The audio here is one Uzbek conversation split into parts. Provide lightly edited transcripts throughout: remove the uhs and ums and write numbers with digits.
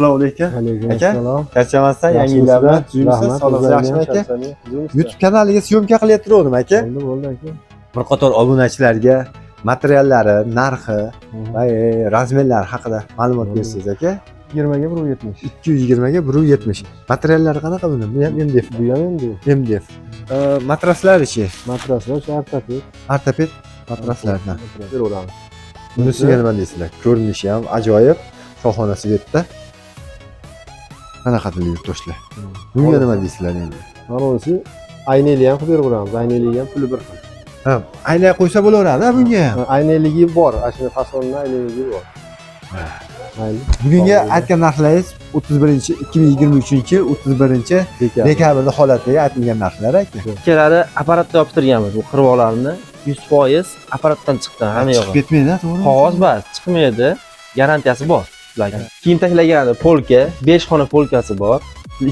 Assalomu alaykum. Aka, charchamasdan yangi yillar bilan tuzimsiz, sog'liqli yaxshimi aka? YouTube kanaliga syomka qilayotgandim aka. Bo'ldi aka. Bir qator obunachilarga materiallari, narxi va razmerlari haqida ma'lumot bersangiz aka. 20 ga 170. 220 ga 170. Materiallari qanaqa buni? Bu ham MDF. Bu ham MDF. MDF. Matraslari-chi? Matraslar ortoped. Ortoped matraslardan. Beraveramiz. Bunisiga nima deysizlar? Ko'rinishi ham ajoyib. Shohonasi bu yerda. Qanaqa yurtdoshlar? Bunga nima deysizlar endi? Manisi ayneli ham qilib beraveramiz. Ayneligi ham puli bir xil. Ha, aylanib qo'ysa bo'laveradi bunga ham. Ayneligi bor, ana fasonning ayneligi bor. Bugungi aytgan narxlaringiz 2023-yil 31-dekabrda holatdagi aytilgan narxlar aka. Ikkalari apparatda yoptirganmiz bu qirvoqlarni 100% apparatdan chiqqan hamma yog'i. Chiqib ketmaydi, to'g'rimi? Qog'oz bas, chiqmaydi. Garantiyasi bor. Kiyim taklagani polka, 5 xona polkasi bor.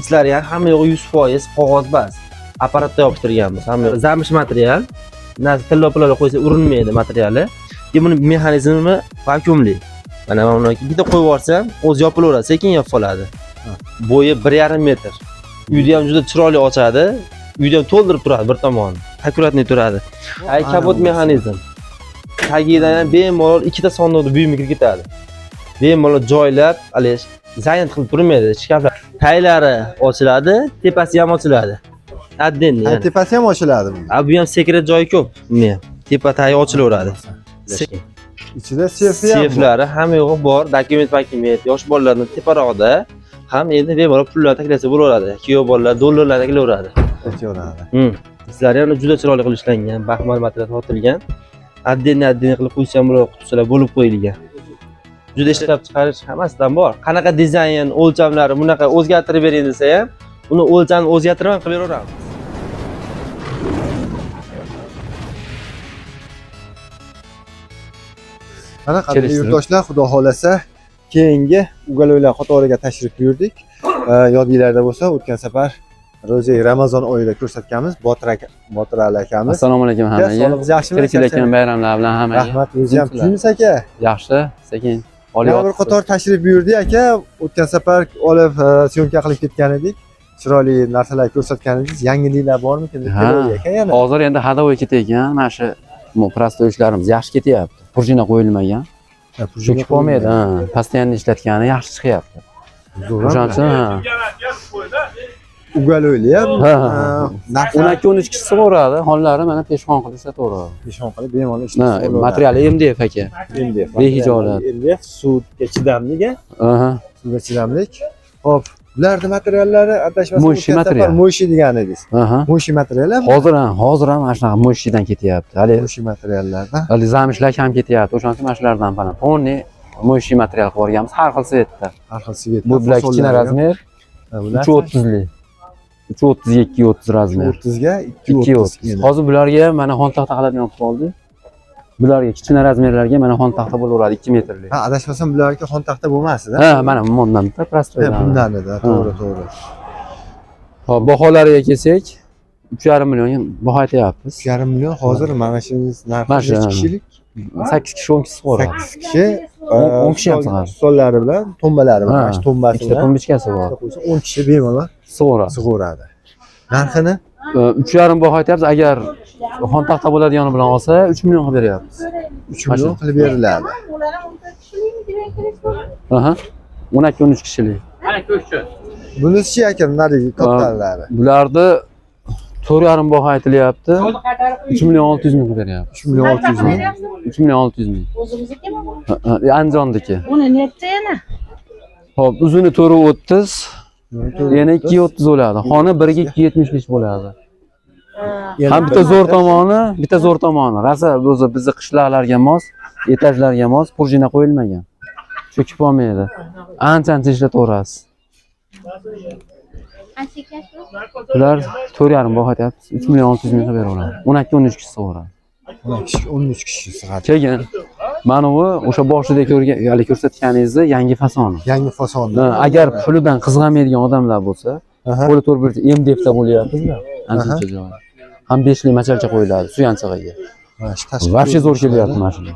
Ichlari ham hamma yog'i 100% qog'oz bas. Apparatda yoptirganmiz. Hamma zamish material. Tilla-pilla qo'ysa urinmaydi materiali. Buni mexanizmi vakuumli. Mana buni bitta qo'yib yuborsam, o'zi yopilaveradi, sekin yopib qoladi. Bo'yi 1,5 metr. Uyda ham juda chiroyli ochadi. Uyda ham to'ldirib turadi bir tomoni. Akkuratni turadi. Ay kapot mexanizm. Tagidan ham bemalol ikkita sondoqda buyum kirib ketadi. Bemalol joylab, alish, zayn qilib turmaydi shkaflar. Taylari ochiladi, tepasi ham ochiladi. Addenni. Tepasi ham ochiladi buni. Bu ham sekret joyi ko'p. Buni tepa tayi ochilaveradi. Ichida seflari hamma yo'g'i bor, dokument, yosh bolalarning teparog'ida ham endi bemalol pullar taklasa bo'laveradi. Kuyov bolalar dollarlar taklaveradi. Sizlar ham juda chiroyli qilib ishlangan, baxmal material tortilgan. Addenni qilib qo'ysa ham bo'ladi, qutisilar bo'lib qo'yilgan. Juda ishlab chiqarish hammasidan bor. Qanaqa dizayn, o'lchamlari bunaqa o'zgartirib bering desa ham, uni o'lchamni o'zgartirib ham qilib beraveramiz. Ana qadrli yurtdoshlar, xudo xolasa keyingi Ugaloylar qatoriga tashrif buyurdik. Yodingizlarda bo'lsa, o'tgan safar ro'za Ramazon oyida ko'rsatganmiz Botir akamiz. Assalomu alaykum hammaga. Sog'ligingiz yaxshimi? Kelayotgan bayramlar bilan hammaga. Rahmat, o'zi ham kuyimiz aka. Yaxshi, sekin Yana bir qator tashrif buyurdik aka. O'tgan safar olib syomka qilib ketgan edik. Chiroyli narsalar ko'rsatgan edingiz. Yangiliklar bormi-ki? Aka yana. Hozir endi hadovoy ketayotgan, mana shu prosto ishlarimiz yaxshi ketyapti. Prujina qo'yilmagan. Cho'kib qolmaydi. Постоянно ishlatgani yaxshi chiqyapti. O'shaning Ugaloylar ham 12-13 kishi sig'oradi. Xonlari mana peshxon qilib ishlataveradi. Peshxon qilib bemalol ishlatadi. Materiali MDF aka. MDF. Behijolat. MDF suvga chidamlik. Suvga chidamlik. Xo'p, bularning materiallari adashmasam Mo'shi material. Mo'shi degan edingiz. Mo'shi materiallar. Hozir ham mana shunaqa mo'shidan ketyapti. Hali mo'shi materiallardan. Hali zamishlar ham ketyapti. O'shaning uchun mana shulardan falan. Ponni mo'shi material qilib o'rganmiz har xil svetda. Har xil svetda. Bu bilan kichkina razmer. 330lik. 330 ga 230 razmer. 330 ga 230. Hozir bularga mana xon taxta qiladigan qilib qoldi. Bularga kichkina razmerlarga mana xon taxta bo'laveradi 2 metrlik. Ha, adashmasam bularga xon taxta bo'lmasdi-da. Ha, mana bundan bitta prostoydan. Bundan edi, to'g'ri. Hop, baholariga kelsak, 3,5 million baho aytyapmiz. 3,5 million hozir mana shu narxi 3 kishilik 8 kishi 10 kishi sig'oradi. 8 kishi 10 kishi ham sig'oradi. Sollari bilan, tombalari bilan, mana shu tombasi bilan. Ikkita tombichkasi bor. 10 kishi bemalol sig'oradi. Narxini 3,5 baho aytyapmiz. Agar xon taxta bo'ladigani bilan olsa 3 million qilib beryapmiz. 3 million qilib beriladi. 12-13 kishilik. Bunisi aka, narigi kattalari. Bularni 4,5 baho aytilyapti. 3 million 600 ming qilib beryapmiz. 3 million 600 ming. 3 million 600 ming. O'zimizniki? Andijondiki. Uni necha yana? Xo'p, uzuni 430. Yana 230 bo'ladi. Xoni 1 ga 275 bo'ladi. Ham bitta zo'r tomoni, Rasa o'zi bizning qishloqlarga mos, etajlarga mos prujina qo'yilmagan. Cho'kib qolmaydi. Ancha ishlataverasiz. Bular 4,5 baho aytyapmiz. 3 million 600 ming qilib beraveradi. 12-13 kishi sig'oradi. 13 kishi sig'oradi. Keyin mana bu o'sha boshida ko'rsatganingizni yangi fasoni. Yangi fasoni. Agar pulidan qizg'amaydigan odamlar bo'lsa, qo'li to'g'ri bir MDFda bo'lyapti-da. Ancha joy. Ham 5 lik machalcha qo'yiladi suyanchig'iga. Вообще zo'r kelyapti mashina.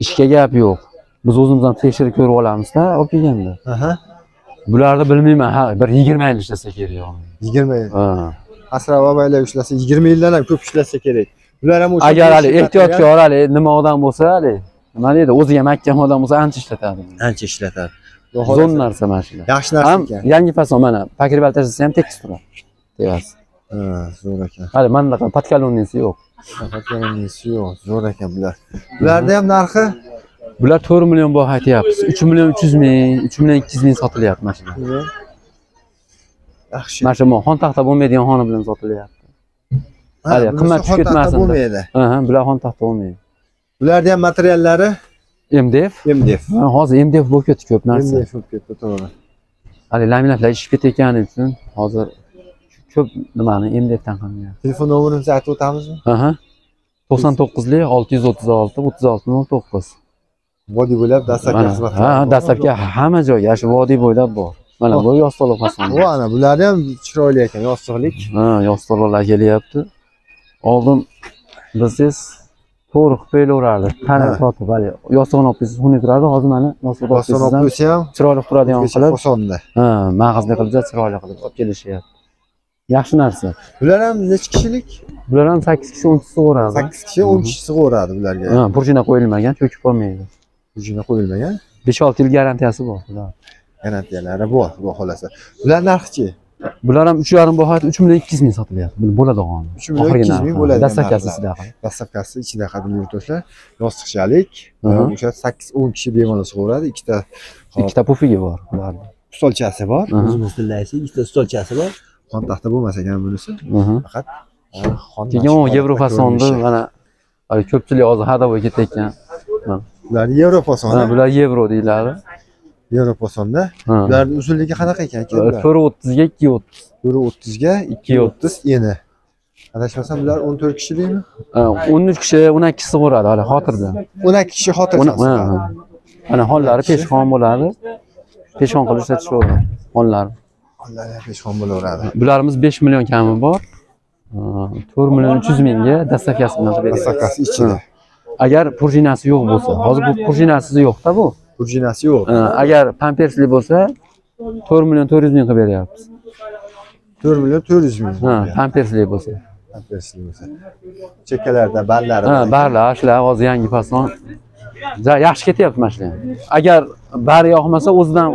Ishga gap yo'q. Biz o'zimiz ham tekshirib ko'rib olamizda olib kelganda. Aha. Bularni bilmayman, ha, bir 20 yil ishlasa kerak. 20 yil. Ha. Asrab abaylar ishlasa 20 yildan ham ko'p ishlasa kerak. Bular ham o'sha Agar hali ehtiyotkor hali nima odam bo'lsa, hali nima deydi, o'ziga mahkam odam bo'lsa ancha ishlatadi. ancha ishlatadi. Zo'n narsa mashina. Yaxshi narsa Ham ekan. yangi fason mana pakiribal tashlasa ham tekis turadi. Tevasi. Ha, zo'r ekan. Hali mana podkolonnisi yo'q. Patronisi yo'q, zo'r ekan bular. Bularda ham narxi Bular 4 million baho aytyapmiz. 3 million 300 ming, 3 million 200 ming sotilyapti mashina. yaxshi. Mashina xon taxta bo'lmaydigan xona bilan sotilyapti. Hali qimmat tushib ketmasin. Bo'lmaydi. Ha, bular xon taxta bo'lmaydi. Bularda ham materiallari MDF. MDF. Ha, hozir MDF bo'lib ketdi ko'p narsa. MDF bo'lib ketdi, to'g'ri. Hali laminatlar ishib ketayotgani uchun hozir ko'p nimani MDFdan qilyapti. Telefon nomerimizni aytib o'tamizmi? Aha. 99lik 636 3609. Vodiy bo'ylab dastlabki xizmat. Ha, dastlabki hamma joyga, shu vodiy bo'ylab bor. Mana bu yostiqlar fason. Bu ana bular ham chiroyli ekan, yostiqlik. Ha, yostiqlar kelyapti. Oldin bizsiz to'g'ri qilib qo'yilaverardi. Qani sotib hali yostiqni olib kelsiz, xunuk turardi. Hozir mana yostiqni olib Boston olib kelsiz qo'ysa ham chiroyli turadigan qilib. osonda. Ha, mag'azda qilib chiroyli qilib olib kelishyapti. Yaxshi narsa. Bular ham necha kishilik? Bular ham 8 kishi 10 kishi sig'oradi. 8 kishi, 10 kishi sig'oradi bularga. Ha, burjina qo'yilmagan, cho'kib qolmaydi. Burjina qo'yilmagan. 5-6 yil garantiyasi bor bular. Garantiyalari bor, xudo xolasa. Bular narxi-chi? Bular ham 3,5 baho 3 million 200 ming sotilyapti. Bu bo'ladi g'oni. 3 million 200 ming bo'ladi. Dastlabkasi ichida. Dastlabkasi ichida qadimli yurtdoshlar. Yostiqchalik, o'sha 8-10 kishi bemalol sig'oradi. Ikkita pufigi bor bularning. Stolchasi bor. O'zimiz tillaysiz, ikkita stolchasi bor. Xon taxta bo'lmas ekan bunisi. Faqat xon. Keyin u Yevrofasonni mana hali ko'pchilik hozir hadovoy ketayotgan. Bular Yevrofasoni. Ha, bular yevro deyiladi. Yevrofasonda. Ularning uzunligi qanaqa ekan? 430 ga 230. 430 ga 230 eni. Adashmasam bular 14 kishilikmi? 13 kishi, 12 kishi sig'oradi hali xotirda. 12 kishi xotirjam. Mana honlari peshxon bo'ladi. Peshxon qilib ishlatishadi honlar. Honlar peshxon bo'laveradi. Bularimiz 5 million kami bor. 4 million 300 mingga dastlabkasi bilan beradi. Dastlabkasi ichida. Agar prujinasi yo'q bo'lsa, hozir bu prujinasi yo'q-da bu. Prujinasi yo'q. Agar pampersli bo'lsa 4 million 400 ming qilib beryapmiz. 4 million 400 ming. Ha, pampersli bo'lsa. Pampersli bo'lsa. Chekkalarda barlari. Ha, barlar, shular hozir yangi fason. Yaxshi ketyapti mashina. Agar bari yoqmasa o'zidan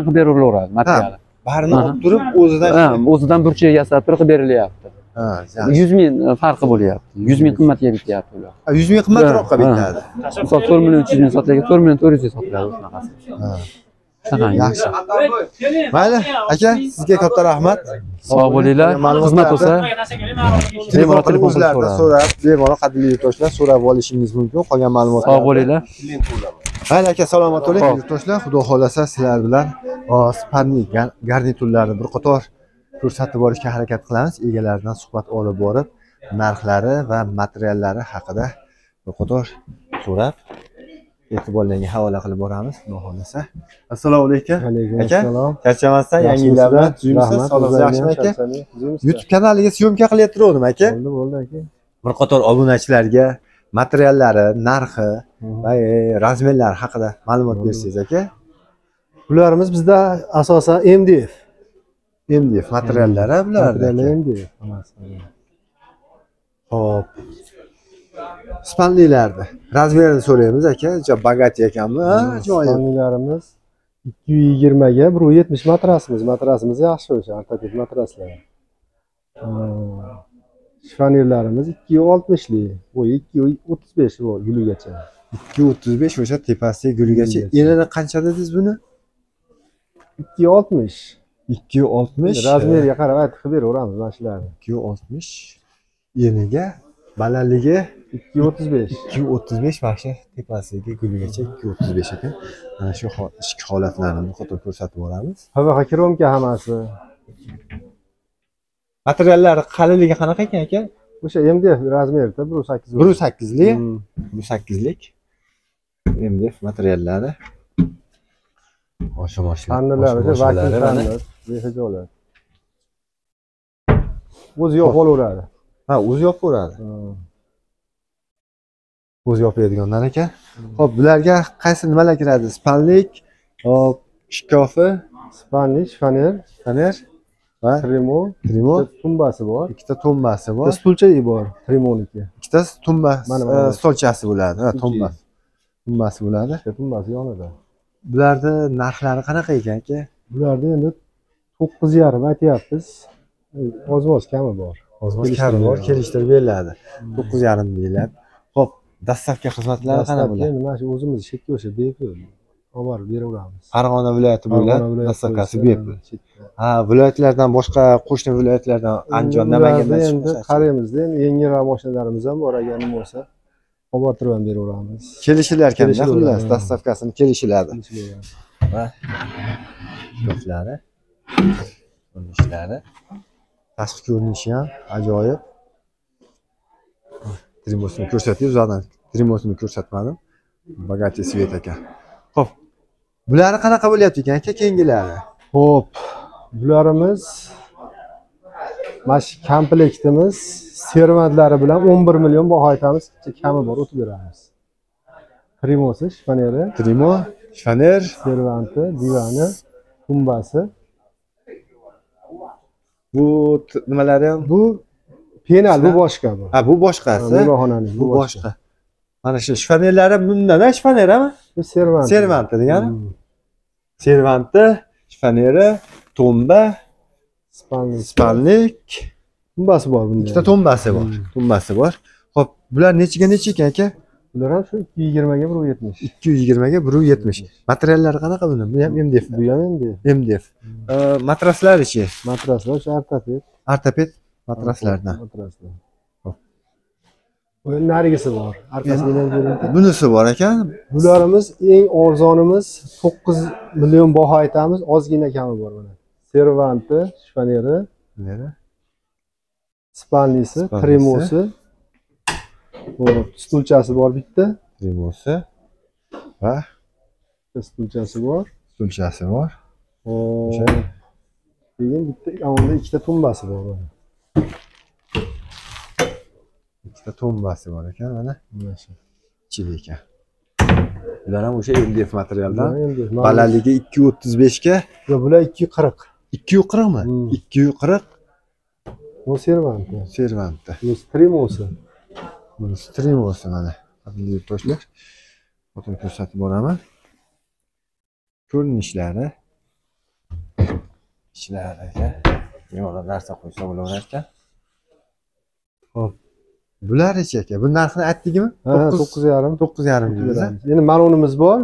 qilib berilaveradi materiali. Barini olib turib o'zidan. Ha, o'zidan burchak yasab turib berilyapti. Ha, 100 ming farqi bo'lyapti. 100 ming qimmatga bityapti ular. 100 ming qimmatroqqa bitadi. Misol 4 million 300 ming sotilgan, 4 million 400 ga sotiladi shunaqasi. Ha. Yaxshi. Mayli, aka, sizga katta rahmat. Sog' bo'linglar. Xizmat bo'lsa, telefon qilib o'zlaridan so'rab, bemalol qadrli yurtdoshlar so'rab olishingiz mumkin. Qolgan ma'lumotlar. Sog' bo'linglar. Mayli aka, salomat bo'ling yurtdoshlar. Xudo xolasa sizlar bilan Sparni garniturlarini bir qator ko'rsatib borishga harakat qilamiz. Egalaridan suhbat olib borib, narxlari va materiallari haqida bir qator so'rab, e'tiborlarga havola qilib boramiz. Xudo xolasa. Assalomu alaykum. Aka, charchamasdan yangi yillar bilan tuzimsiz, sog'ligingiz yaxshimi aka? YouTube kanaliga syomka qilyaptirdim aka. Bo'ldi aka. Bir qator obunachilarga materiallari, narxi va razmerlari haqida ma'lumot bersangiz aka. Bularimiz bizda asosan MDF. MDF materiallari bularda. MDF. Xo'p. Spanlilarni razmerini so'raymiz aka. Bagati ekanmi? Ha, joyi. Spanlilarimiz 220 ga 170 matrasimiz. Matrasimiz yaxshi o'sha ortopedik matraslar. Shifonirlarimiz 260 lik, bo'yi 235 bu guligacha. 235 o'sha tepasiga guligacha. Enini qancha dedingiz buni? 260. 260. Razmeriga qarab aytib beraveramiz mana shularni. 260. Eniga balandligi 235. 235 mana tepasiga guligacha 235 ekan. Mana shu ichki holatlarini bir qator ko'rsatib boramiz. PVH kromka hammasi. Materiallari qalinligi qanaqa ekan aka? O'sha MDF razmerida 1.8. 1.8 lik. 1.8 lik. MDF materiallari. O'sha mashina. Pannelari, vakuum pannel, behijolar. O'zi yo'q bo'laveradi. Ha, o'zi yo'q bo'ladi. Ko'z yopadiganlar ekan. Xo'p, bularga qaysi nimalar kiradi? Spanlik, hop, shkofi, Spanli, shpaner, faner va trimo, trimo, tumbasi bor. ikkita tombasi bor. Bitta stulcha bor, trimoniki. Ikkitasi tumba Mana. stolchasi bo'ladi. Ha, tumba. Stulcha. Tumbasi bo'ladi. Bitta tumbasi yonida. Bularni narxlari qanaqa ekan aka? Bularda endi 9,5 aytyapmiz. Oz kami bor. Ozmoz kami bor, kelishtirib beriladi. 9,5 deyiladi. Xo'p, dastlabki xizmatlari qanaqa bo'ladi? Nima shu o'zimiz chekka o'sha bepul olib borib beraveramiz. Farg'ona viloyati bo'ylab dastlabkasi bepul. Ha, viloyatlardan boshqa qo'shni viloyatlardan Andijon, Namanganda endi qaraymizda, endi yengilroq mashinalarimiz ham bor, agar nima bo'lsa olib borib ham beraveramiz. kelishilar ekan, Kelishiladi. xullas, dastlabkasini kelishiladi. Va shkoflari, ko'rinishlari, tashqi ko'rinishi ham ajoyib. Trimosini ko'rsatib, uzoqdan trimosini ko'rsatmadim. Bagajchi svet ekan. Xo'p, bularni qanaqa bo'lyapti ekan aka, keyingilari? Xo'p, bularimiz mana shu komplektimiz servantlari bilan 11 million baho aytamiz, kami bor o'tib beramiz. Primosi, shpaneri, Trimo, shpaner, servanti, divani, tumbasi. bu nimalari ham Bu penal, bu boshqa bu. ha, bu boshqasi. Mehmonxonaning Bu boshqa. Mana shu shpanerlari bundan-a, shpanerami? Bu servant. Servanti degani. Servanti, shpaneri, tomba, spanlik, Tumbasi bor bunda. ikkita tombasi bor. Tombasi bor. Xo'p, bular nechiga necha ekan aka? Bular ham shu 220 ga 170. 220 ga 170. Materiallari qanaqa buni? Bu ham MDF. Bu ham endi MDF. Matraslari-chi? matraslar shu ortoped. Ortoped matraslardan. Matraslar. Bu narigisi bor. Arkasidan ham ko'ring. Bunisi bor ekan. Bularimiz eng arzonimiz 9 million baho aytamiz, ozgina kami bor mana. Servanti, shpaneri, Nere? spanlisi, trimosi. Bu stulchasi bor bitta. Trimosi va Stulchasi bor. stulchasi bor. O'sha. Keyin bitta onda ikkita tumbasi bor mana. Ikkita tombasi bor ekan mana. Mana shu. Ichida ekan. Bular ham o'sha MDF materialdan. Endi Balandligi 235 ga Yo, bular 240. 240 mi? 240 Bu servanti. servanti. Bu trimosi. Buni strimosi mana. Qadimgi yurtdoshlar. Fotoni ko'rsatib boraman. Ko'rinishlari. Ishlariga yo'q narsa qo'ysa bo'laverar ekan. Xo'p. Bular-chi aka? Bu narxini aytdingmi? Ha, 9,5. 9,5 deymiz. Endi malonimiz bor.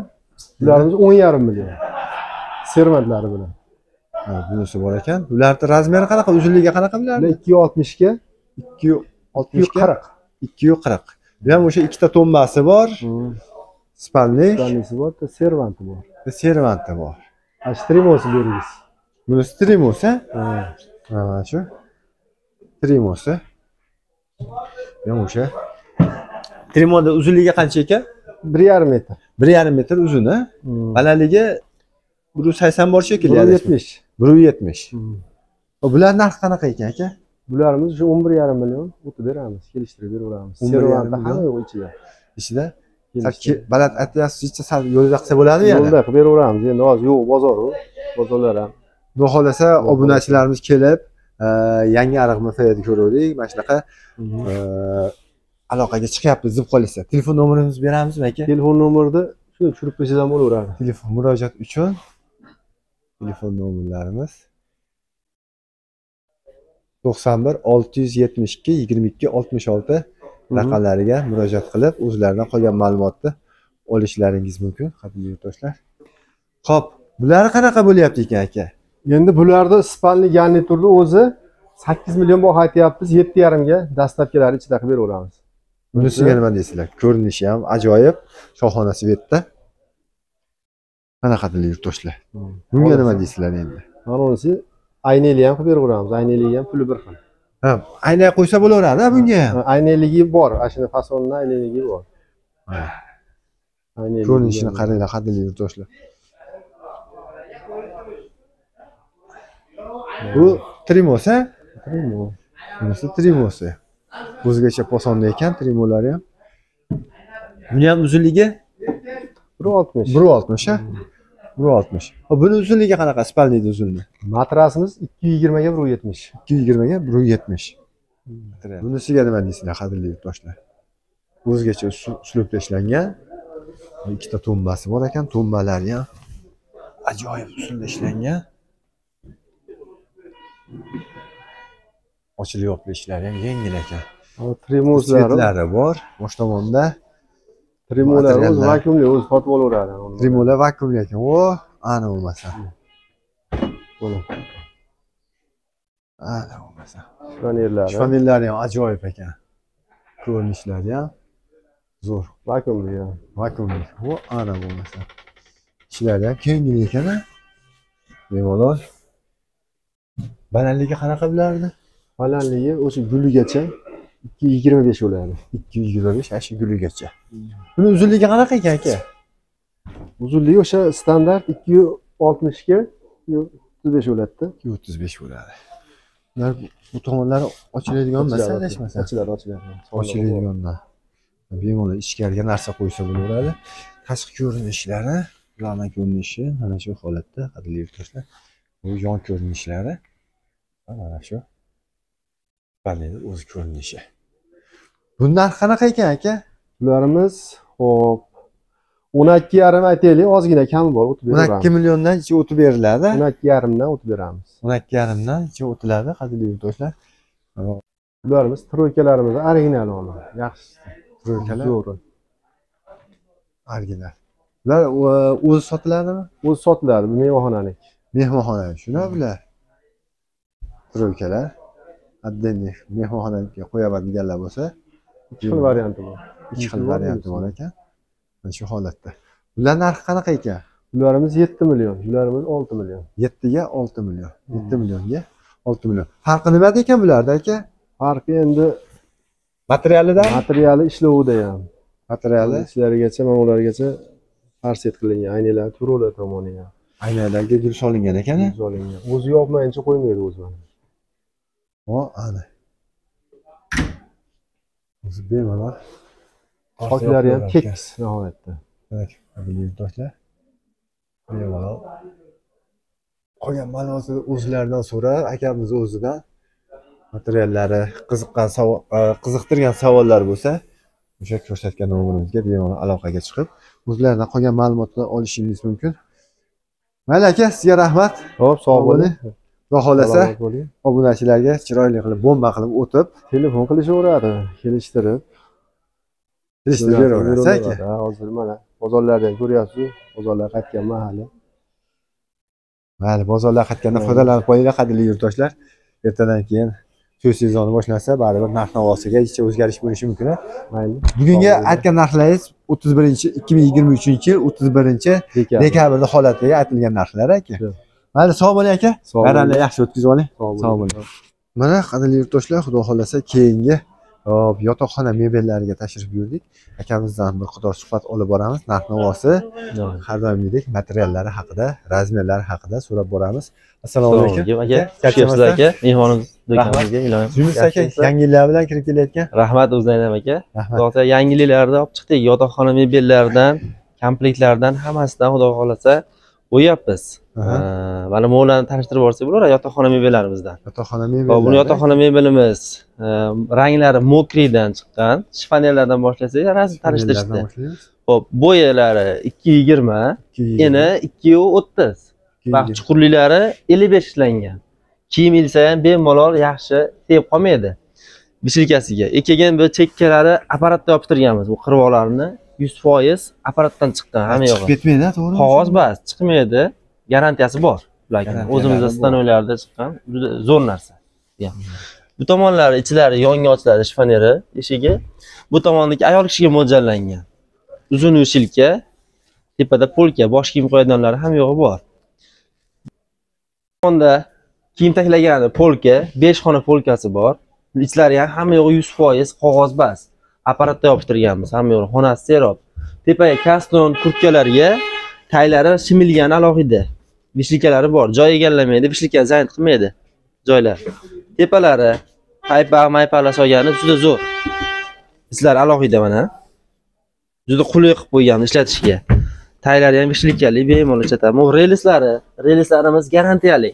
Bularimiz 10,5 million. Servantlari bilan. Ha, bunisi bor ekan. Bularning razmeri qanaqa? Uzunligi qanaqa bularni? 260 ga 260 ga 240. 240. Bu ham o'sha ikkita tombasi bor. Spanlik, Tanisi bor, servanti bor. servanti bor. Trimosi beramiz. Bunisi trimosi, Ha. mana shu. Trimosi. Bu ham o'sha. Trimoda uzunligi qancha ekan? 1,5 metr. 1,5 metr uzuni. Balandligi 180 bor shekilli. 170. 170. Bular narxi qanaqa ekan aka? Bularimiz shu 11,5 million o'tib beramiz, kelishtirib beraveramiz. 11,5 Servanti million. hamma yo'q ichida. Ichida baland aytyapsiz, sal yo'lda qilsa bo'ladimi yana? Yo'lda qilib beraveramiz. Endi hozir yo'q bozor-u. Bozorlar ham. Xudo xolasa obunachilarimiz kelib, yangi ariq mafiyada ko'rdik. Mana shunaqa aloqaga chiqyapmiz deb qolsa. Telefon nomerimizni beramizmi aka? Telefon nomerni shuni tushirib qo'ysangiz ham bo'laveradi. Telefon murojaat uchun telefon nomerlarimiz 91 672 22 66 raqamlariga murojaat qilib, o'zlaridan qolgan ma'lumotni olishlaringiz mumkin, qadrli yurtdoshlar. Xo'p, bular qanaqa bo'lyapti ekan aka? Endi bularda spalni garniturni o'zi 8 million baho aytyapmiz, 7,5 ga dastlabkilari ichida qilib beraveramiz. Bunisiga nima deysizlar? Ko'rinishi ham ajoyib, shohona svetda. Mana qadrli yurtdoshlar. Bunga nima deysizlar endi? Mana unisi ayneli ham qilib beraveramiz. Ayneligi ham puli bir xil. Ha, ayna qo'ysa bo'laveradi bunga ham. Ayneligi bor, ana shuni fasonning ayneligi bor. Ha. Ayneligi. Ko'rinishini qaranglar qadrli yurtdoshlar. Bu trimosi, bunisi trimosi. O'zgacha posonda ekan trimolari ham. Buni ham uzunligi 1.60. 1.60 ha? 1.60. Buni uzunligi qanaqa? Spalniyni uzunligi? Matrasimiz 220 ga 170. 220 ga 170. Bunisiga nima deysizlar, qadrli yurtdoshlar? O'zgacha uslubda ishlangan. Ikkita tumbasi bor ekan, tumbalari ham ajoyib usulda ishlangan. Ochilib yopilishlari ham yengil ekan. Tremozlari bor. Bosh tomonda tremolar o'z vakuumli, o'z sotib olaveradi. Tremolar vakuumli ekan. O, ana bo'lmasa. Mana. Ana bo'lmasa. Shpanerlari. Shpanerlari ham ajoyib ekan. Ko'rinishlari ham zo'r. Vakuumli. Vakuumli. O, ana bo'lmasa. Ishlari ham kengli ekan. Bemalol. Balandligi qanaqa bularni? Balandligi o'sha guligacha 225 bo'ladi. 225 ashi guligacha. Buni uzunligi qanaqa ekan aka? Uzunligi o'sha standart 260 ga 235 bo'ladi-da. 235 bo'ladi. Ular bu tomonlari ochiladigan emas, adashmasam. Ochiladi. Ochiladigandan. Bemalol ichkariga narsa qo'ysa bo'laveradi. Tashqi ko'rinishlari, ularning ko'rinishi mana shu holatda, qadrli yurtdoshlar. Bu yon ko'rinishlari mana shu. Panel o'z ko'rinishi. Bundan narxi qanaqa ekan aka? Bularimiz hop 12,5 aytaylik, ozgina kami bor, o'tib beramiz. 12 milliondan ichi o'tib beriladi. 12,5 dan o'tib beramiz. 12,5 dan ichi o'tiladi, qadrli yurtdoshlar. Bularimiz troykalarimiz original o'g'li. Yaxshi. Troykalar zo'r. Original. Bular o'zi sotiladimi? O'zi sotiladi, bu mehmonxonalik. Mehmonxonalik, shuna bular. Troykalar. Addenni mehmonxonaga qo'yaman deganlar bo'lsa, ikki xil varianti bor. Ikki xil varianti bor ekan. Mana shu holatda. Bular narxi qanaqa ekan? Bularimiz 7 million, bularimiz 6 million. 7 ga 6 million. 7 millionga 6 million. Farqi nimada ekan bularda aka? Farqi endi materialida? Materiali ishlovida ham. Materiali ishlarigacha, mana ulargacha farset qilingan, aynalar turolar tomoni ham. Aynalarga gul solingan ekan. Solingan. O'zi yopmayincha qo'ymaydi o'zi mana. O, ana. O'zi bemalol. Qoklari ham tekis nihoyatda. Demak, qadrli yurtdoshlar. Bemalol. Qolgan ma'lumotni o'zlaridan so'rab, akamiz o'zidan materiallari, qiziqtirgan savollar bo'lsa, o'sha ko'rsatgan nomerimizga bemalol aloqaga chiqib, o'zlaridan qolgan ma'lumotni olishingiz mumkin. Mayli aka, sizga rahmat. Xo'p, sog' bo'ling. Xudo xolasa, obunachilarga chiroyli qilib, bomba qilib o'tib, telefon qilishaveradi, kelishtirib beraverasiz aka. Hozir mana bozorlardan ko'ryapsiz, bozorlar qaytgan mahali. Mayli, bozorlar qaytgandan foydalanib qo'yinglar, qadrli yurtdoshlar. Ertadan keyin to'y sezoni boshlansa, baribir narx-navosiga hech o'zgarish bo'lishi mumkin. Mayli. Bugungi aytgan narxlaringiz 2023 yil 31 dekabrda holatiga aytilgan narxlar aka. Mayli, sog' bo'ling aka. Bayramni yaxshi o'tkazib oling. Sog' bo'ling. Mana qadrli yurtdoshlar, xudo xolasa keyingi yotoqxona mebellariga tashrif buyurdik. Akamizdan bir qator suhbat olib boramiz. Narx-navosi, har doimgidek materiallari haqida, razmerlari haqida so'rab boramiz. Assalomu alaykum aka. Yaxshimisiz aka? Mehmonimiz do'konimizga iloyim. Yunus aka, yangi yillar bilan kirib kelayotgan. Rahmat o'zingizdan aka. Rahmat. Xudo yangiliklarda olib chiqdik. Yotoqxona mebellaridan, komplektlardan hammasidan xudo xolasa o'yapmiz. Mana bularni tanishtirib borsak bo'lar yotoqxona mebellarimizdan. Yotoqxona mebellari. Buni yotoqxona mebelimiz ranglari mokriydan chiqqan, shpanerlardan boshlasak, rasm tanishtirishdi. Xo'p, bo'yalari 220, eni 230. Vaqt chuqurliklari 55 ishlangan. Kiyim ilsa ham bemalol yaxshi sevib qolmaydi. Bishilkasiga. Keyin bu chekkalari apparatda yopishtirganmiz. Bu qirvoqlarni 100% apparatdan chiqqan, hamma yog'i. Chiqib ketmaydi, to'g'rimi? Qog'oz bas, chiqmaydi. Garantiyasi bor. Ularga o'zimizda stanoylarda chiqqan, juda zo'r narsa. Bu tomonlari ichlari yonga ochiladi, shpaneri eshigi. Bu tomondagi ayol kishiga mo'ljallangan. Uzun shilka, tepada polka, bosh kiyim qo'yadiganlari ham yo'g'i bor. Bu tomonda kiyim taklagani polka, 5 xona polkasi bor. Ichlari ham hamma yo'g'i 100% qog'oz bas. Apparatda yopishtirganmiz, hamma yo'g'i xonasi serob. Tepaga kaston kurtkalarga taylari shimilgan alohida. Bishilkalari bor. Joy egallamaydi, bishilka zayn qilmaydi. Joylar. Tepalari maypalar solgani juda zo'r. Sizlar alohida mana. juda qulay qilib qo'yganmiz ishlatishga. Taylari ham ishlikali, bemalol ishlataman. Bu relislarimiz garantiyali.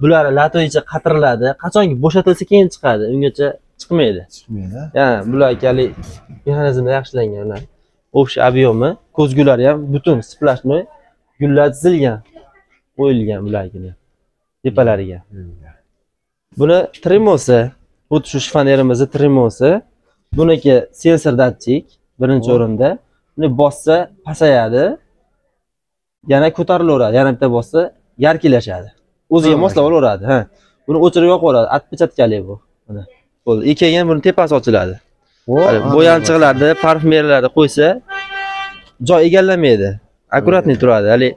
Bular latoyicha qatiriladi. Qachonki bo'shatilsa keyin chiqadi. Ungacha chiqmaydi. Ya'ni bular kali mexanizmda yaxshilangan ular. Общий объемi, ko'zgulari ham butun splashnoy gullar chizilgan, qo'yilgan bularga. Tepalariga. Buni tremosi, xuddi shu shifonerimizni tremosi. Buniki sensor datchik birinchi o'rinda. Buni bossa pasayadi. Yana ko'tarilaveradi. Yana bitta bossa yarkilashadi. O'ziga moslab olaveradi. Ha. Buni o'chirib yoqaveradi. Отпечаткali bu. Mana. Bo'ldi. Keyin buni tepasi ochiladi. Bo'yanchiqlarni, parfumeriyalarni qo'ysa joy egallamaydi. Akkuratni turadi. Hali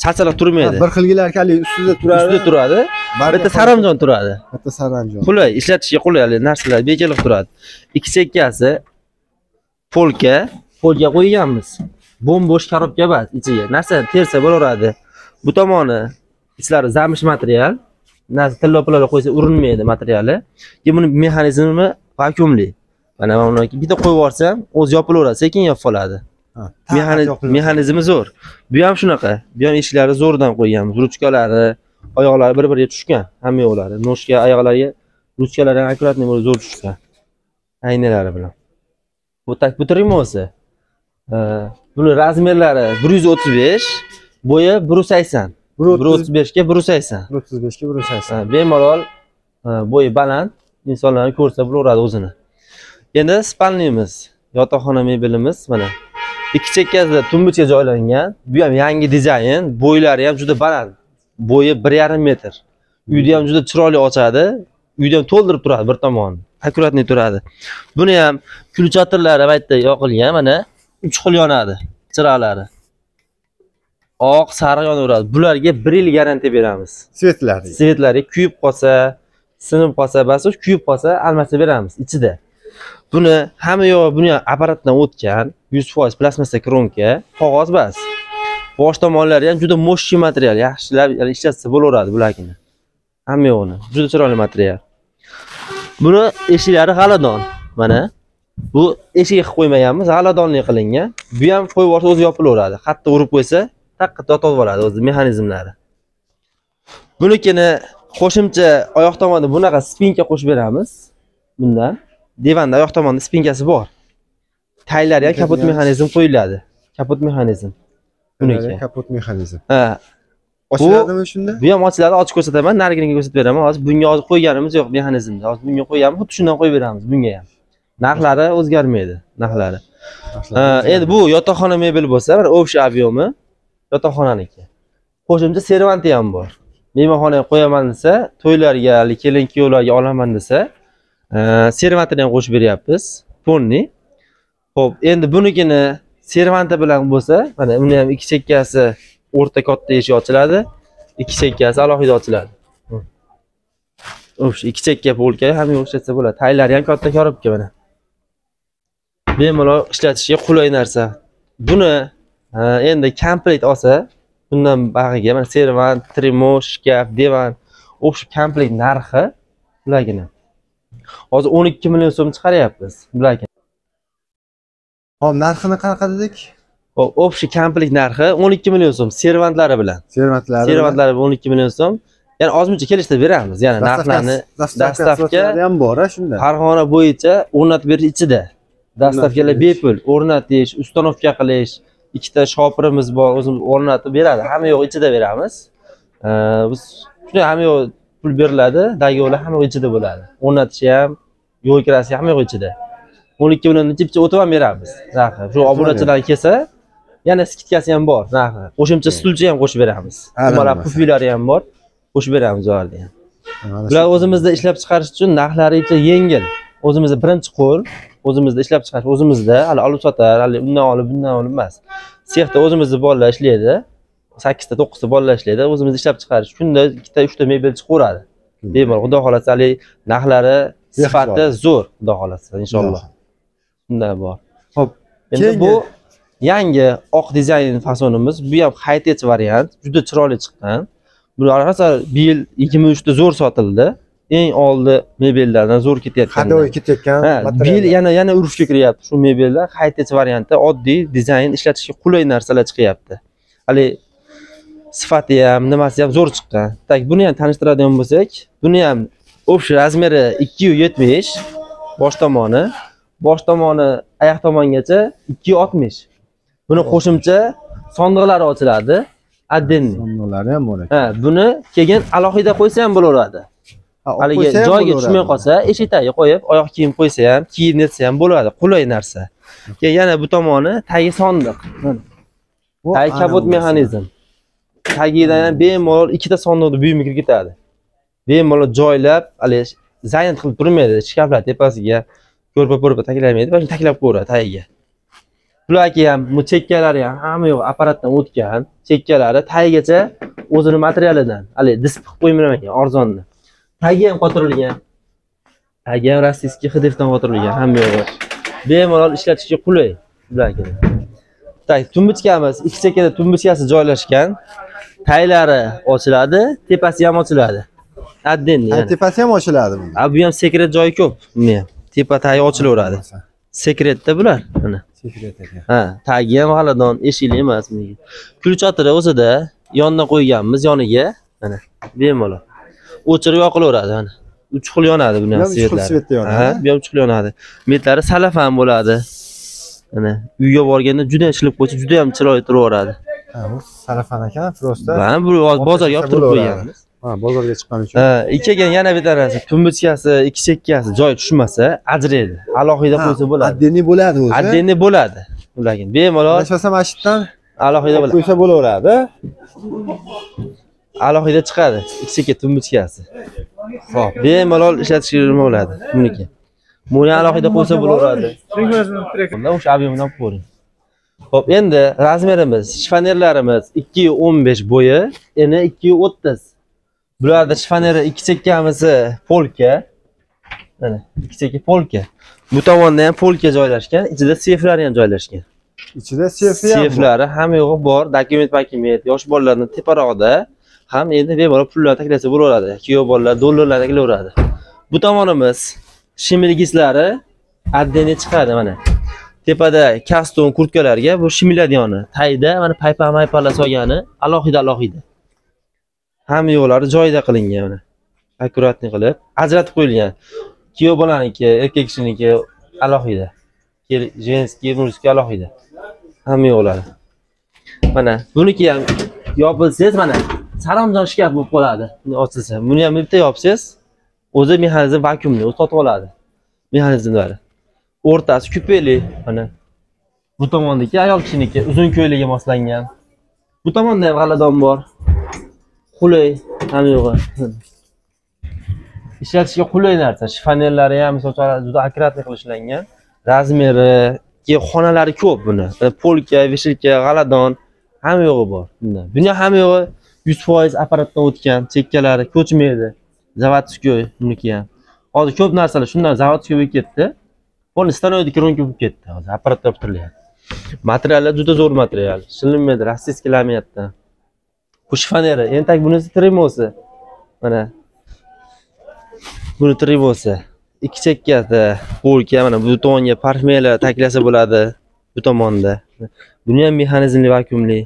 sachaloq turmaydi. Bir xilgilar kali ustida turadi. Ustida turadi. Bitta saramjon turadi. Bitta saramjon. Qulay, ishlatishga qulay narsalar bekilib turadi. Ikki chekkasi polka qo'yganmiz. Bo'sh korobka emas, ichiga narsa tersa bo'laveradi. Bu tomoni ichlari zamish material. Narsa tilla-pilla qo'ysa urinmaydi materiali. Keyin buni mexanizmi vakuumli. Mana buni bitta qo'yib yuborsam, o'zi yopilaveradi, sekin yopib qoladi. Mexanizmi zo'r. Bu ham shunaqa. Bu ham eshiklari zo'rdan qo'yganmiz. Ruchkalari, oyoqlari bir-biriga tushgan. Hamma yo'qlari. Noshga, oyoqlariga ruchkalari ham akkuratni bo'lib zo'r tushgan. Aynalari bilan. Bu tremosi. Buni razmerlari 135, bo'yi 180. 135 ga 180. 135 ga 180. Bemalol bo'yi baland, insonlarni ko'rsa bo'laveradi o'zini. Endi spalnimiz, yotoqxona mebelimiz mana. Ikki chekkasida tumbuchga joylangan. Bu ham yangi dizayn, bo'ylari ham juda baland. Bo'yi 1,5 metr. Uyda ham juda chiroyli ochadi. Uyda ham to'ldirib turadi bir tomonni. Akkuratni turadi. Buni ham kulchatirlari baytda yoqilgan, mana 3 xil yonadi chiroqlari. Oq, sariq yonaveradi. Bularga 1 yil garantiya beramiz. Svetlari kuyib qolsa, sinib qolsa, bas kuyib qolsa almashtirib beramiz ichida. Buni hamma yo'q, buni apparatdan o'tgan, 100% plastmassa kronka, qog'oz bas. Bosh tomonlari ham juda mo'shchi material, yaxshilab ishlatsa bo'laveradi bularni. Hamma yo'qni, juda chiroyli material. Buni eshiklari g'aladon. Mana bu eshik qilib qo'ymaganmiz, g'aladonli qilingan. Bu ham qo'yib yuborsa o'zi yopilaveradi. Qattiq urib qo'ysa, taqqa yotib oladi o'zi mexanizmlari. Bunikini qo'shimcha oyoq tomonda bunaqa spinka qo'shib beramiz. Bundan divanda oyoq tomonda spinkasi bor. Taylari ham kapot mexanizm qo'yiladi. Kapot mexanizm. Buniki kapot mexanizm. Ha. Ochiladimi shunda? Bu ham ochiladi, ochib ko'rsataman, narigini ko'rsatib beraman. Hozir bunga hozir qo'yganimiz yo'q mexanizmda. Hozir bunga qo'yganmiz, xuddi shundan qo'yib beramiz bunga ham. Narxlari o'zgarmaydi, narxlari. Endi bu yotoqxona mebel bo'lsa, mana общий объемi yotoqxonaniki. Qo'shimcha servanti ham bor. Mehmonxonaga qo'yaman desa, to'ylarga, kelin-kuyovlarga olaman desa, servantini ham qo'shib beryapmiz. Ponni. Xo'p, endi bunikini servanti bilan bo'lsa, mana uni ham ikki chekkasi o'rta katta eshik ochiladi, ikki chekkasi alohida ochiladi. O'sha ikki chekka polka ham ishlatsa bo'ladi. Taylari ham katta korobka mana. Bemalol ishlatishga qulay narsa. Buni endi komplekt olsa, bundan bag'iga mana servant, tremos, shkaf, divan, o'sha komplekt narxi bulargina. Hozir 12 million so'm chiqaryapmiz bularga. Hop, narxini qanaqa dedik? Hop, общий komplekt narxi 12 million so'm servantlari bilan. Servantlari 12 million so'm. Ya'ni ozmuncha kelishda beramiz. Ya'ni narxlarni dastavka ham bor, shunda. Farg'ona bo'yicha o'rnatib berish ichida. Dastavkalar bepul, o'rnatish, ustanovka qilish, ikkita shopirimiz bor, o'zimiz o'rnatib beradi. Hamma yo'q ichida beramiz. Biz shunday hamma yo'q pul beriladi, dagolar hamma yo'q ichida bo'ladi. O'rnatish ham, yo'l kirasi hamma yo'q ichida. 12 milliondan chipcha o'tib ham beramiz. Narxi. Shu obunachilar kelsa, yana skitkasi ham bor narxi. Qo'shimcha stulchi ham qo'shib beramiz. Mana pufilari ham bor. Qo'shib beramiz ularni ham. Bular o'zimizda ishlab chiqarish uchun narxlari yengil. O'zimizda birinchi qo'l, o'zimizda ishlab chiqarish, o'zimizda hali olib sotar, hali undan olib, bundan olib emas. Sexda o'zimizda bolalar ishlaydi. 8 ta 9 ta bolalar ishlaydi. O'zimizda ishlab chiqarish. Shunda 2 ta 3 ta mebel chiqaveradi. Bemalol, xudo xolasa, hali narxlari sifati zo'r, xudo xolasa, inshaalloh. Shunday bor. Xo'p, endi bu yangi oq dizayn fasonimiz. Bu ham high-tech variant, juda chiroyli chiqqan. Bular rosa bir yil 23 ta zo'r sotildi. eng oldi mebellardan zo'r ketayotgan. Hadoy ketayotgan Bil yana urushga kiryapti shu mebellar. High-tech variantda oddiy dizayn ishlatishga qulay narsalar chiqyapti. Hali sifati ham, nimasi ham zo'r chiqqan. Tak, buni ham tanishtiradigan bo'lsak, buni ham o'sha razmeri 270 bosh tomoni oyoq tomongacha 260. Buni qo'shimcha sondiqlari ochiladi. Addenni. Sondiqlari ham bor ekan. Ha, buni keyin alohida qo'ysa ham bo'laveradi. Haligi joyga tushmay qolsa, eshik tagiga qo'yib, oyoq kiyim qo'ysa ham, kiyib netsa ham bo'ladi. Qulay narsa. Keyin yana bu tomoni tagi sondiq. Tagi kabot mexanizm. Tagidan ham bemalol ikkita sondiqni buyumi kirib ketadi. Bemalol joylab, hali zayn qilib turmaydi, shkaflar tepasiga ko'rpa taklamaydi, mana taklab qo'yadi tagiga. Bularga ham, bu chekkalari ham hamma yo'q apparatdan o'tgan. Chekkalari tagigacha o'zini materialidan, hali disk qilib qo'ymagan, arzonni. Tagi ham qotirilgan. Tagi ham rossiyskiy xidifdan qotirilgan, hamma yo'q. Bemalol ishlatishga qulay bularga. Tak, tumbuchkamiz, ikki chekkada tumbuchkasi joylashgan. Taylari ochiladi, tepasi ham ochiladi. Addenni. Tepasi ham ochiladi bunda. Bu ham sekret joyi ko'p. Buni ham tepa tagi ochilaveradi. Sekretda bular, mana. Sekret ekan. Ha, tagi ham g'aladon, eshikli emas bunga. Kulchatiri o'zida yondan qo'yganmiz yoniga, mana bemalol. O'chirib yoqilaveradi, mana. 3 xil yonadi buni ham svetlari. Ha, bu ham 3 xil yonadi. Metlari salafan bo'ladi. Mana uyga borganda juda ham ishilib qo'ysa, juda ham chiroyli turaveradi. Ha, bu salafan ekan, prosta. Mana bu bozorga olib turib qo'yganmiz. Ha, bozorga chiqqan uchun. Ha, ikkigan yana bitta narsa, tumbuchkasi, ikki chekkasi joy tushmasa, ajraydi. Alohida qo'ysa bo'ladi. Addenni bo'ladi o'zi. Addenni bo'ladi. Ularga bemalol Adashmasam mashitdan alohida bo'ladi. qo'ysa bo'laveradi. Alohida chiqadi ikki chekka tumbuchkasi. Xo'p, bemalol ishlatishga bo'ladi buniki. Buni alohida qo'ysa bo'laveradi. Unda o'sha ob'yemdan ko'ring. Xo'p, endi razmerimiz, shifonerlarimiz 2.15 bo'yi, eni 2.30. Bularda shifoneri ikki chekkamizi polka. Mana, ikki chekka polka. Bu tomonda ham polka joylashgan, ichida seyflari ham joylashgan. Ichida seyfi ham. Seyflari hamma yo'g'i bor, dokument, yosh bolalarning teparog'ida ham endi bemalol pullar taklasa bo'laveradi. Kuyov bolalar dollarlar taklayveradi. Bu tomonimiz shimilgislari addenni chiqadi mana. Tepada kaston kurtkalarga bu shimiladiyoni, tayda mana paypa-maypalar solgani alohida. Hamma yo'llari joyida qilingan mana. Akkuratni qilib, ajratib qo'yilgan. Kuyov bolaniki, erkak kishiniki alohida. Jenskiy, murskiy alohida. Hamma yo'llari. Mana buniki ham yopilsangiz mana saromjon shkaf bo'lib qoladi. Buni ochilsa, buni ham bitta yopsangiz, o'zi mexanizm vakuumni o'zi sotib oladi. Mexanizmlari. O'rtasi kupeli, mana. Bu tomondagi ayol kishiniki uzun ko'ylaga moslangan. Bu tomonda ham g'aladon bor. Qulay, hamma yo'g'i. Ishlatishga qulay narsa. Shifonerlari ham masalan juda akkuratli qilishlangan. Razmeri, xonalari ko'p buni. Polka, veshilka, g'aladon hamma yo'g'i bor bunda. Buni hamma yo'g'i 100% apparatdan o'tgan, chekkalari ko'chmaydi. Zavodskoy buniki ham. Hozir ko'p narsalar shundan zavodskoy bo'lib ketdi. Buni stanoyda kironka bo'lib ketdi. Hozir apparatda olib turilyapti. Materiallar juda zo'r material. Shilinmaydi, rossiyskiy laminatdan. Bu shifoneri, endi bunisi trimosi. Mana buni trimosi. Ikki chekkasi polka, mana bu tomonga parfumlar taklasa bo'ladi. Bu tomonda. Buni ham mexanizmli vakuumli.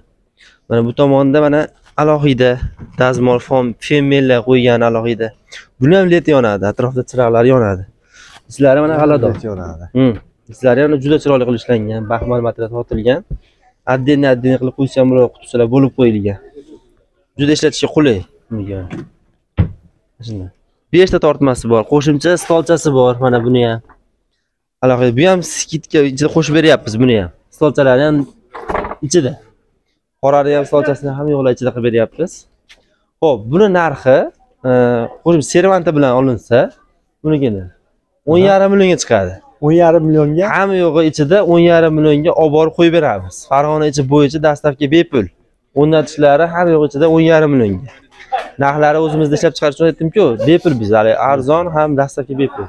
Mana bu tomonda mana alohida dazmol femmellar qo'ygan alohida. Buni ham led yonadi, atrofda chiroqlar yonadi. Ishlari mana g'aladon yonadi. Ishlari ham juda chiroyli qilishlangan, baxmal material tortilgan. Addenni qilib qo'ysa ham bo'ladi, qutisilar bo'lib qo'yilgan. Juda ishlatishga qulay. Shunday. 5 ta tortmasi bor, qo'shimcha stolchasi bor, mana buni ham. Alohida, bu ham skidga ichida qo'shib beryapmiz buni ham. Stolchalari ham ichida. Qorari ham stolchasini ham yo'qlar ichida qilib beryapmiz. Xo'p, buni narxi qo'shimcha servanta bilan olinsa, bunikini 10,5 millionga chiqadi. 10,5 millionga? Hamma yo'g'i ichida 10,5 millionga olib borib qo'yib beramiz. Farg'ona ichi bo'yicha dastavka bepul. O'rnatishlari hamma yo'g'i ichida 10,5 millionga. Narxlari o'zimizda ishlab chiqarishni aytdim-ku, bepul biz, hali arzon ham dastavka bepul.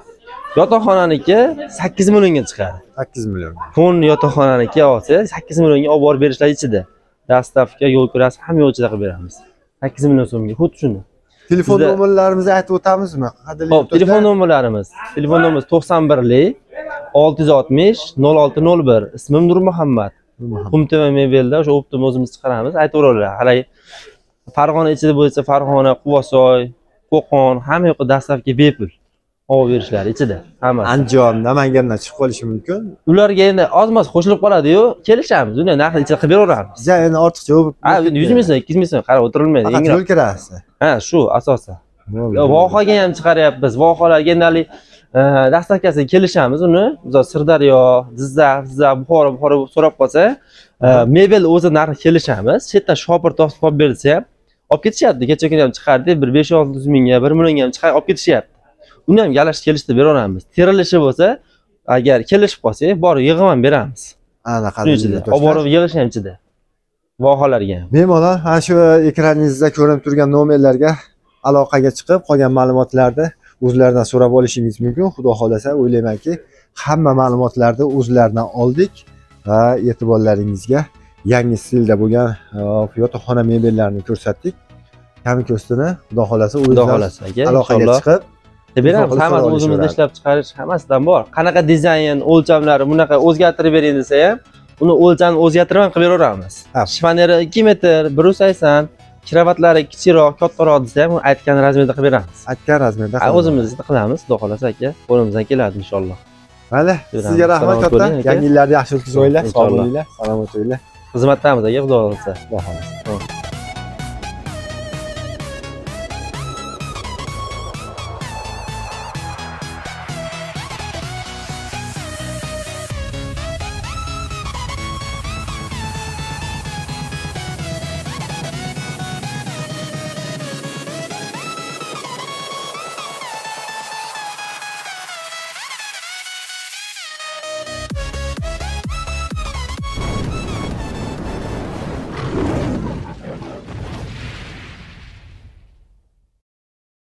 Yotoqxonaniki 8 millionga chiqadi. 8 million. Fon yotoqxonaniki olsa 8 millionga olib borib berishlar ichida. Dastavka, yo'l kirasi hamma yo'l ichida qilib beramiz. 8 million so'mga, xuddi shuni. Telefon Bizda- nomerlarimizni aytib o'tamizmi? Qadrli Xo'p, yurtdoshlar? telefon nomerlarimiz. Telefon nomerimiz 91 660 0601. Ismim Nurmuhammad. Qumteva mebelda o'sha optimni o'zimiz chiqaramiz. Aytaveradilar. Hali Farg'ona ichida bo'lsa Farg'ona, Quvasoy, Qo'qon hamma yoqqa dastavka bepul. Olib berishlari ichida hammasi. Andijon, Namangandan chiqib qolishi mumkin. Ularga endi ozmas qo'shilib qoladi-yu, kelishamiz. Uni narxni ichida qilib beraveramiz. Ja, endi ortiqcha bo'lib. Ha, 100 ming so'm, 200 ming so'm qarab o'tirilmaydi. Faqat Yangroq. yo'l kirasi. Ha, shu asosan. Vohaga ham chiqaryapmiz. Vohalarga endi dastavkasiga kelishamiz uni. Biz Sirdaryo, Jizzax, Buxoro so'rab qolsa, mebel o'zi narxi kelishamiz. Chetdan shopir topib qolib berilsa ham olib ketishyapti. Kecha kuni ham chiqardi, bir 5-600 mingga, 1 millionga ham chiqarib olib ketishyapti. Uni ham galashib kelishdi beraveramiz. Terilishi bo'lsa, agar kelishib qolsak, borib yig'ib ham beramiz. Ana Shuning ichida. Olib borib yig'ish ham ichida. Vohalarga ham. Bemalol ana shu ekraningizda ko'rinib turgan nomerlarga aloqaga chiqib, qolgan ma'lumotlarni o'zlaridan so'rab olishingiz mumkin. Xudo xolasa, o'ylaymanki, hamma ma'lumotlarni o'zlaridan oldik va e'tiborlaringizga yangi stilda bo'lgan yotoqxona mebellarini ko'rsatdik. Kamikostini xudo xolasa Xudo o'zlari xolasa aka, aloqaga inshaalloh. chiqib Beramiz, hammasi o'zimizda ishlab chiqarish hammasidan bor. Qanaqa dizayn, o'lchamlari bunaqa o'zgartirib bering desa ham, uni o'lchamni o'zgartirib ham qilib beraveramiz. Shifonyeri 2 metr, 180, kravatlari kichikroq, kattaroq desa ham aytgan razmerda qilib beramiz. aytgan razmerda O'zimizda qilamiz, xudo xolasa aka. Qo'limizdan keladi inshaalloh. Mayli, sizga rahmat Salomat katta. bo'ling aka. Yangi yillarni yaxshi o'tkazinglar, sog' Inshaalloh. bo'linglar, salomat bo'linglar. Xizmatdamiz aka, xudo xolasa. Xudo xolasa.